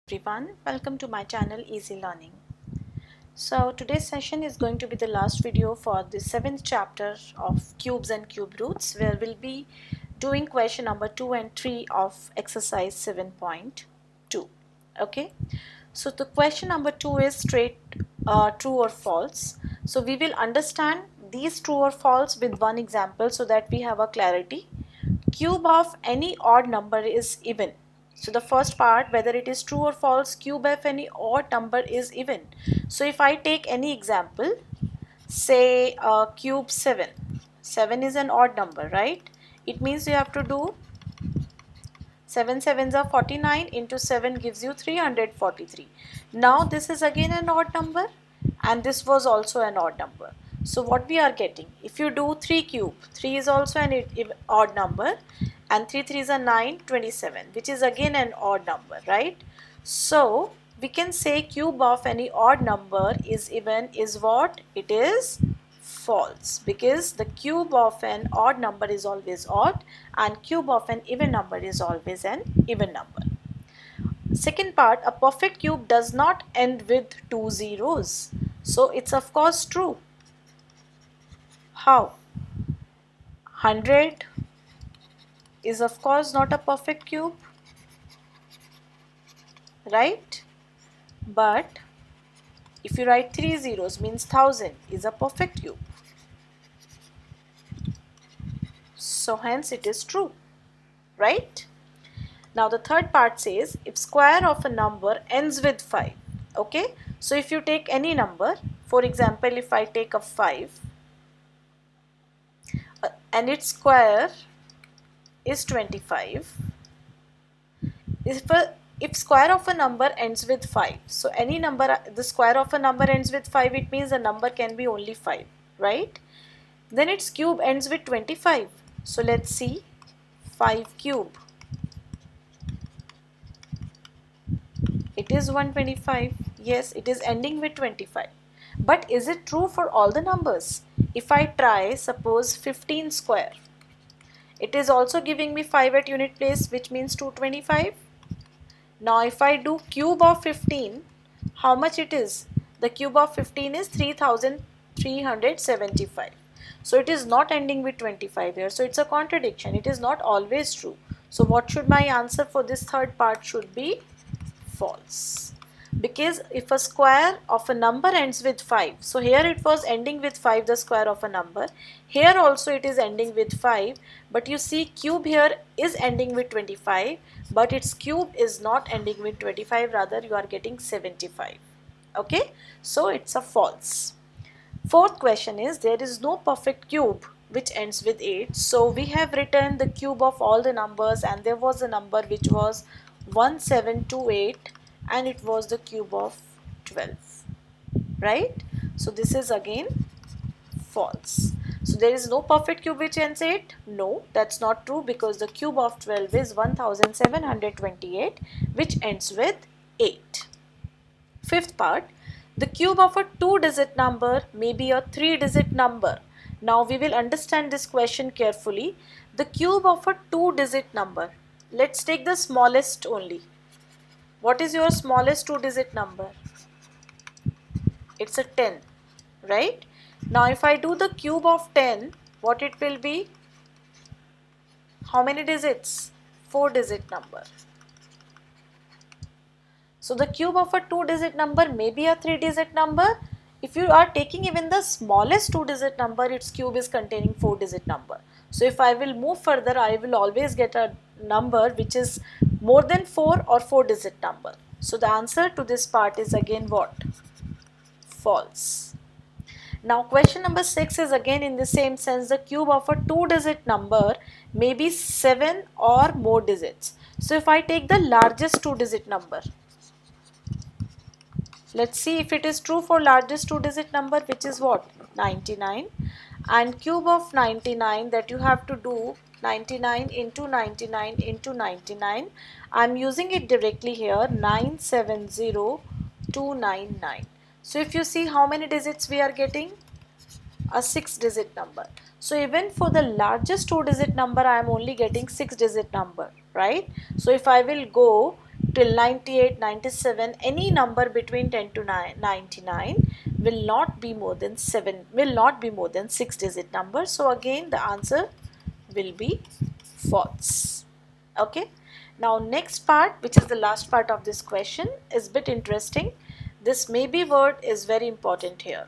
Everyone, welcome to my channel Easy Learning. So today's session is going to be the last video for the 7th chapter of cubes and cube roots, where we'll be doing question number 2 and 3 of exercise 7.2. Okay, so the question number 2 is straight true or false. So we will understand these true or false with one example so that we have a clarity. Cube of any odd number is even. So the first part, whether it is true or false, cube of any odd number is even. So if I take any example, say cube 7. 7 is an odd number, right? It means you have to do 7 sevens are 49 into 7 gives you 343. Now this is again an odd number and this was also an odd number. So what we are getting, if you do 3 cube, 3 is also an odd number and 3 3s are 9, 27, which is again an odd number, right? So we can say cube of any odd number is even is what? It is false, because the cube of an odd number is always odd and cube of an even number is always an even number. Second part, a perfect cube does not end with 2 zeros. So it's of course true. How? 100 is of course not a perfect cube, right? But if you write 3 zeros means 1000 is a perfect cube. So hence it is true, right? Now the third part says if square of a number ends with 5. Okay, so if you take any number, for example if I take a 5 and its square is 25, if square of a number ends with 5, so any number, the square of a number ends with 5, it means the number can be only 5, right? Then its cube ends with 25. So let's see, 5 cube, it is 125. Yes, it is ending with 25. But is it true for all the numbers? If I try, suppose 15 square, it is also giving me 5 at unit place, which means 225. Now if I do cube of 15, how much it is? The cube of 15 is 3375. So it is not ending with 25 here. So it's a contradiction. It is not always true. So what should my answer for this third part should be? False. Because if a square of a number ends with 5, so here it was ending with 5, the square of a number. Here also it is ending with 5, but you see cube here is ending with 25, but its cube is not ending with 25, rather you are getting 75. Okay, so it's a false. Fourth question is there is no perfect cube which ends with 8. So we have written the cube of all the numbers and there was a number which was 1728 and it was the cube of 12, right? So this is again false. So there is no perfect cube which ends 8. No, that's not true, because the cube of 12 is 1728 which ends with 8. Fifth part, the cube of a 2-digit number may be a 3-digit number. Now we will understand this question carefully. The cube of a 2-digit number, let's take the smallest only. What is your smallest 2-digit number? It's a 10, right? Now if I do the cube of 10, what it will be? How many digits? 4-digit number. So the cube of a 2-digit number may be a 3-digit number. If you are taking even the smallest 2-digit number, its cube is containing 4-digit number. So if I will move further, I will always get a number which is more than 4 or 4-digit number. So the answer to this part is again what? False. Now question number 6 is again in the same sense. The cube of a 2-digit number may be 7 or more digits. So if I take the largest 2-digit number, let's see if it is true for largest 2-digit number, which is what? 99. And cube of 99, that you have to do 99 into 99 into 99. I am using it directly here, 970299. So if you see how many digits we are getting? A 6-digit number. So even for the largest 2-digit number, I am only getting 6-digit number, right? So if I will go till 98, 97, any number between 10 to 99 will not be more than 6 digit number. So again the answer will be false. Okay. Now next part, which is the last part of this question, is bit interesting. This maybe word is very important here.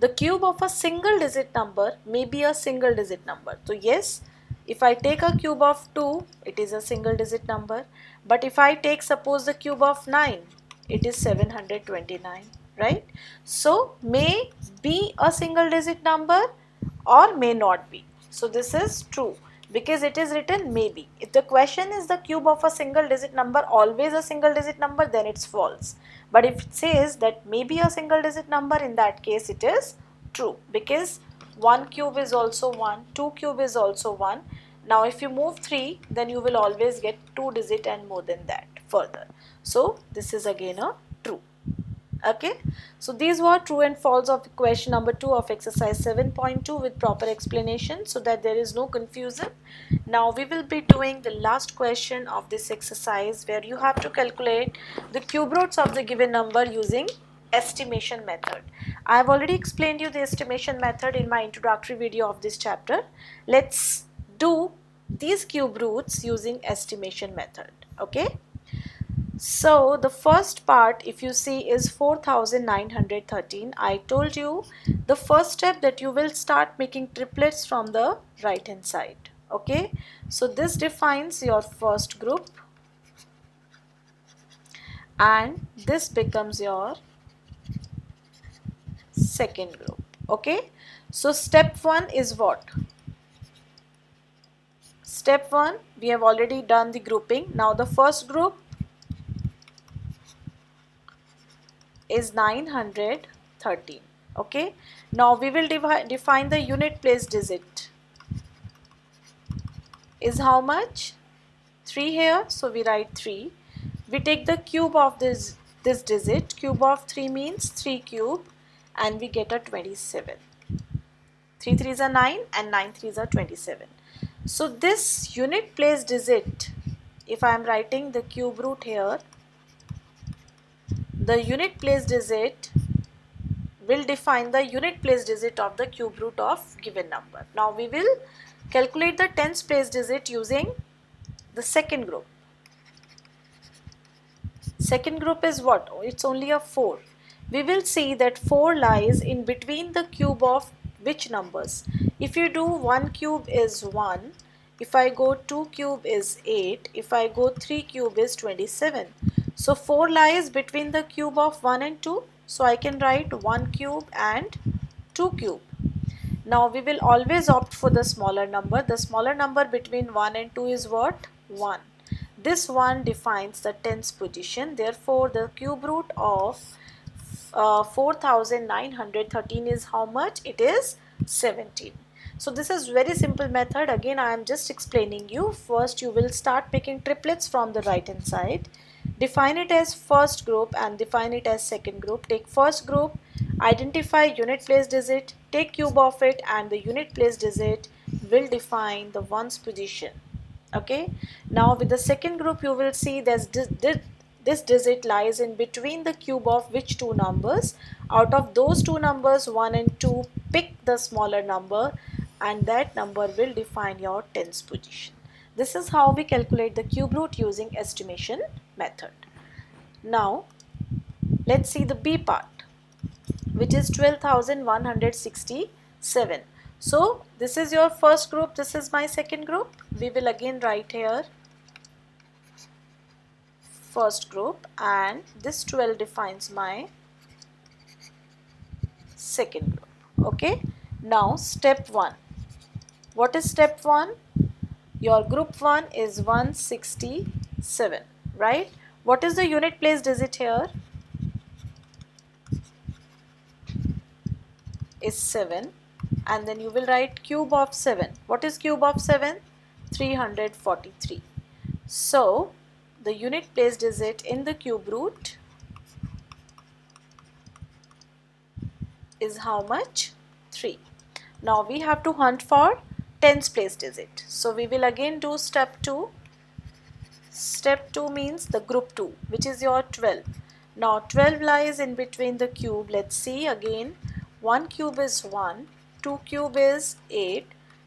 The cube of a single digit number may be a single digit number. So yes, if I take a cube of 2, it is a single digit number. But if I take suppose the cube of 9, it is 729, right? So may be a single digit number or may not be. So this is true because it is written maybe. If the question is the cube of a single digit number always a single digit number, then it's false. But if it says that maybe a single digit number, in that case it is true, because 1 cube is also 1, 2 cube is also 1. Now if you move 3, then you will always get 2 digit and more than that further. So this is again a true. Okay, so these were true and false of question number 2 of exercise 7.2 with proper explanation, so that there is no confusion. Now we will be doing the last question of this exercise, where you have to calculate the cube roots of the given number using estimation method. I have already explained you the estimation method in my introductory video of this chapter. Let's do these cube roots using estimation method. Okay. So the first part, if you see, is 4913. I told you the first step that you will start making triplets from the right hand side. Okay, so this defines your first group and this becomes your second group. Okay, so step 1 is what? Step 1, we have already done the grouping. Now the first group is 913. Okay, now we will define the unit place digit is how much? 3 here, so we write 3. We take the cube of this digit. Cube of 3 means 3 cube, and we get a 27. 3 3s are 9 and 9 3s are 27. So this unit place digit, if I am writing the cube root here, the unit place digit will define the unit place digit of the cube root of given number. Now we will calculate the tens place digit using the second group. Second group is what? It's only a 4. We will see that 4 lies in between the cube of which numbers? If you do 1 cube is 1, if I go 2 cube is 8, if I go 3 cube is 27. So 4 lies between the cube of 1 and 2. So I can write 1 cube and 2 cube. Now we will always opt for the smaller number. The smaller number between 1 and 2 is what? 1. This 1 defines the tens position. Therefore, the cube root of 4913 is how much? It is 17. So this is very simple method. Again, I am just explaining you. First, you will start picking triplets from the right hand side. Define it as first group and define it as second group. Take first group, identify unit place digit, take cube of it, and the unit place digit will define the ones position. Okay. Now with the second group, you will see this digit lies in between the cube of which two numbers. Out of those two numbers, 1 and 2, pick the smaller number and that number will define your tens position. This is how we calculate the cube root using estimation method. Now let's see the B part, which is 12,167. So this is your first group, this is my second group. We will again write here first group and this 12 defines my second group. Okay. Now step 1. What is step 1? Your group 1 is 167, right? What is the unit place digit here? Is 7, and then you will write cube of 7. What is cube of 7? 343. So the unit place digit in the cube root is how much? 3. Now we have to hunt for tens place digit. So we will again do step 2. Step 2 means the group 2, which is your 12. Now 12 lies in between the cube. Let's see again. 1 cube is 1, 2 cube is 8,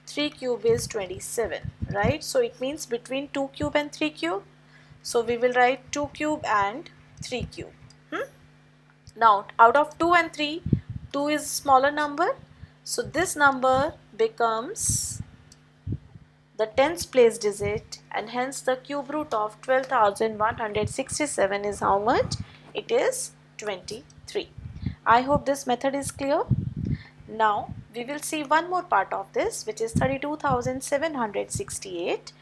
3 cube is 27, right? So it means between 2 cube and 3 cube. So we will write 2 cube and 3 cube. Now out of 2 and 3, 2 is smaller number. So this number becomes the tens place digit, and hence the cube root of 12,167 is how much? It is 23. I hope this method is clear. Now we will see one more part of this, which is 32,768.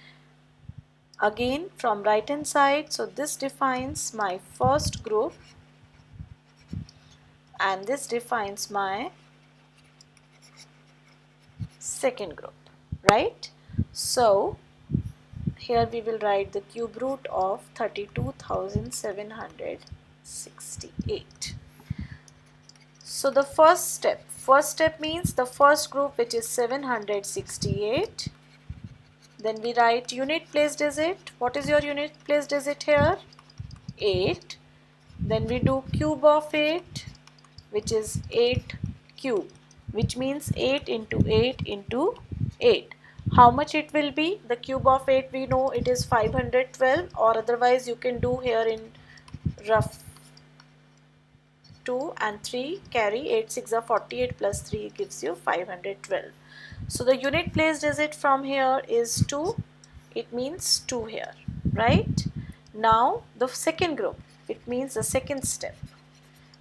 Again from right hand side, so this defines my first group and this defines my second group, right? So here we will write the cube root of 32,768. So the first step means the first group, which is 768. Then we write unit place digit. What is your unit place digit here? 8. Then we do cube of 8, which is 8 cube, which means 8 into 8 into 8. How much it will be? The cube of 8 we know it is 512, or otherwise you can do here in rough 2 and 3 carry. 8 6 are 48 plus 3 gives you 512. So the unit place digit from here is 2. It means 2 here, right? Now the second group, it means the second step.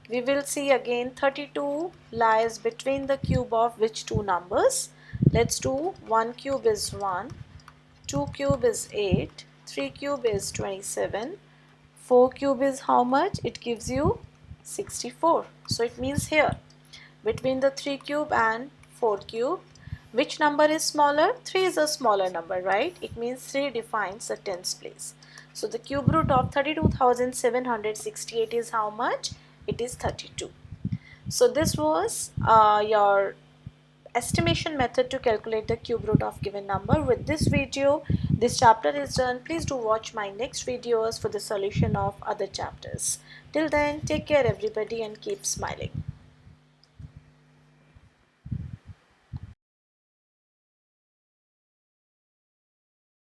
We will see again 32 lies between the cube of which two numbers? Let's do 1 cube is 1, 2 cube is 8, 3 cube is 27, 4 cube is how much? It gives you 64. So it means here between the 3 cube and 4 cube, which number is smaller? 3 is a smaller number, right? It means 3 defines the tens place. So the cube root of 32,768 is how much? It is 32. So this was your estimation method to calculate the cube root of given number. With this video, this chapter is done. Please do watch my next videos for the solution of other chapters. Till then, take care everybody and keep smiling.